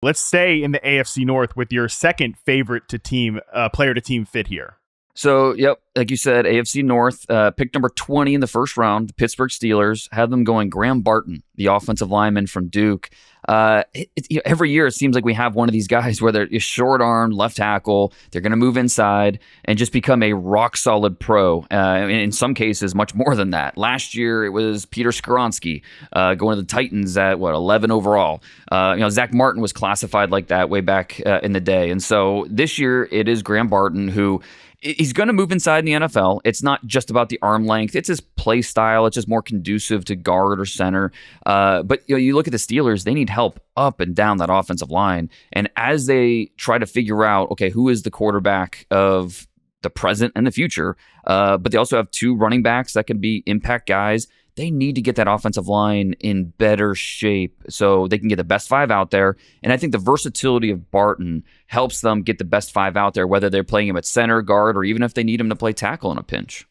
Let's stay in the AFC North with your second favorite to team player to team fit here. So, yep, like you said, AFC North, pick number 20 in the first round, the Pittsburgh Steelers, have them going Graham Barton, the offensive lineman from Duke. Every year it seems like we have one of these guys where they're short-armed, left tackle, they're going to move inside and just become a rock-solid pro. In some cases, much more than that. Last year, it was Peter Skoronski going to the Titans at, 11 overall. Zach Martin was classified like that way back in the day. And so this year, it is Graham Barton who... He's going to move inside in the NFL. It's not just about the arm length. It's his play style. It's just more conducive to guard or center. But you look at the Steelers, they need help up and down that offensive line. And as they try to figure out, okay, who is the quarterback of the present and the future, but they also have two running backs that can be impact guys, they need to get that offensive line in better shape so they can get the best five out there. And I think the versatility of Barton helps them get the best five out there, whether they're playing him at center, guard, or even if they need him to play tackle in a pinch.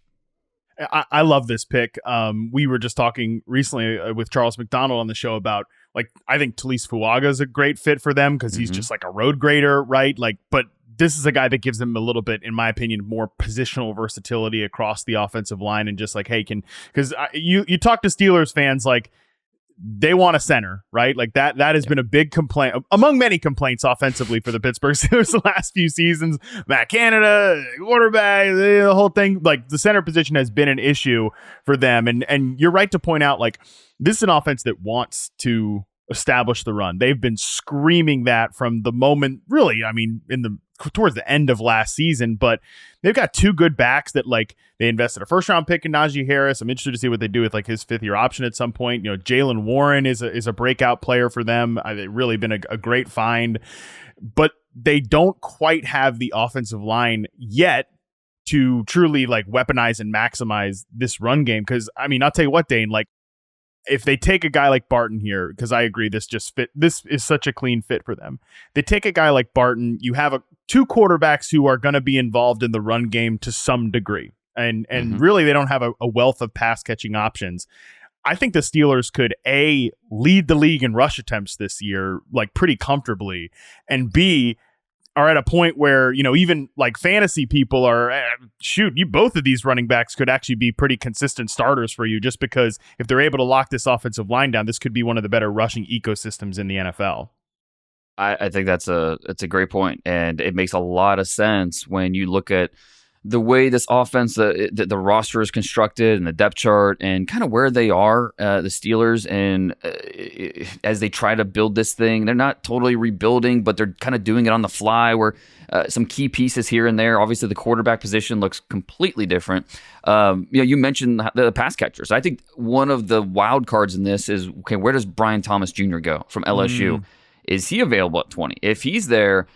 I love this pick. We were just talking recently with Charles McDonald on the show about, I think Talise Fuaga is a great fit for them because he's just like a road grader, right? But this is a guy that gives them a little bit, in my opinion, more positional versatility across the offensive line and just because you talk to Steelers fans, they want a center, right? That has been a big complaint among many complaints offensively for the Pittsburgh Steelers the last few seasons. Matt Canada, quarterback, the whole thing, the center position has been an issue for them. And you're right to point out, this is an offense that wants to establish the run. They've been screaming that from the moment, really, towards the end of last season, but they've got two good backs that they invested a first round pick in Najee Harris. I'm interested to see what they do with his fifth year option at some point. Jalen Warren is a breakout player for them. They've really been a great find, but they don't quite have the offensive line yet to truly weaponize and maximize this run game. Cause I'll tell you what, Dane, if they take a guy like Barton here, because I agree, this is such a clean fit for them. They take a guy like Barton, you have two quarterbacks who are going to be involved in the run game to some degree. And really, they don't have a wealth of pass catching options. I think the Steelers could lead the league in rush attempts this year, pretty comfortably, and B, are at a point where, even fantasy people are, both of these running backs could actually be pretty consistent starters for you, just because if they're able to lock this offensive line down, this could be one of the better rushing ecosystems in the NFL. I think that's a great point, and it makes a lot of sense when you look at the way this offense, the roster is constructed and the depth chart and kind of where they are, the Steelers, and as they try to build this thing, they're not totally rebuilding, but they're kind of doing it on the fly where some key pieces here and there. Obviously, the quarterback position looks completely different. You mentioned the pass catchers. I think one of the wild cards in this is, okay, where does Brian Thomas Jr. go from LSU? Is he available at 20? If he's there,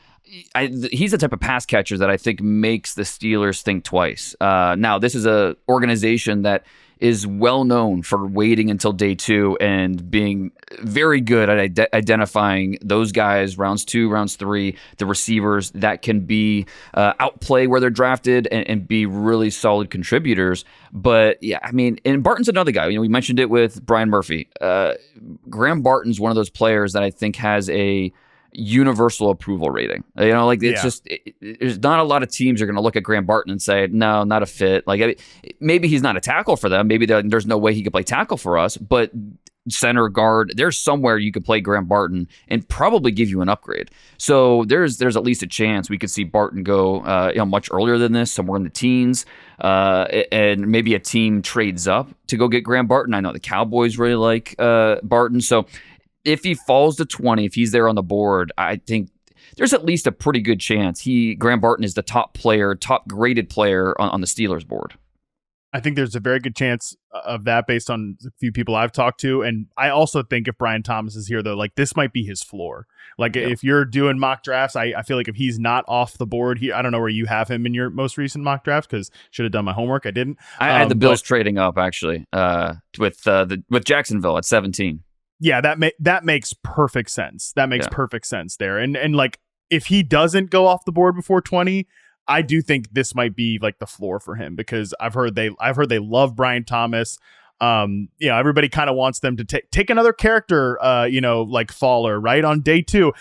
he's the type of pass catcher that I think makes the Steelers think twice. Now, this is an organization that is well known for waiting until day two and being very good at identifying those guys, rounds 2, rounds 3, the receivers that can be outplay where they're drafted and be really solid contributors. But yeah, and Barton's another guy. We mentioned it with Brian Murphy. Graham Barton's one of those players that I think has a universal approval rating. Just there's not a lot of teams are going to look at Graham Barton and say, no, not a fit. Maybe he's not a tackle for them. Maybe there's no way he could play tackle for us, but center, guard, there's somewhere you could play Graham Barton and probably give you an upgrade. So there's at least a chance we could see Barton go much earlier than this, somewhere in the teens, and maybe a team trades up to go get Graham Barton. I know the Cowboys really like Barton, so if he falls to 20, if he's there on the board, I think there's at least a pretty good chance Graham Barton is the top graded player on the Steelers board. I think there's a very good chance of that based on a few people I've talked to. And I also think if Brian Thomas is here, though, this might be his floor. If you're doing mock drafts, I feel like if he's not off the board, I don't know where you have him in your most recent mock drafts, because should have done my homework. I didn't. I had the Bills trading up, actually, with Jacksonville at 17. Yeah, that makes perfect sense. That makes perfect sense there. And if he doesn't go off the board before 20, I do think this might be the floor for him, because I've heard they love Brian Thomas. Everybody kind of wants them to take another character, faller right on day 2.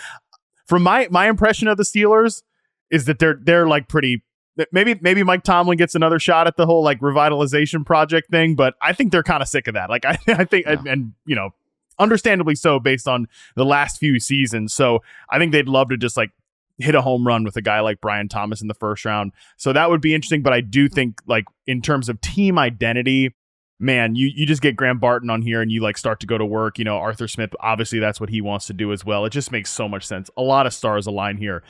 from my impression of the Steelers is that they're like pretty. Maybe Mike Tomlin gets another shot at the whole like revitalization project thing, but I think they're kind of sick of that. Like I think, and you know, understandably so based on the last few seasons. So I think they'd love to just like hit a home run with a guy like Brian Thomas in the first round. So that would be interesting. But I do think like in terms of team identity, man, you just get Graham Barton on here and you like start to go to work. You know, Arthur Smith, obviously that's what he wants to do as well. It just makes so much sense. A lot of stars align here.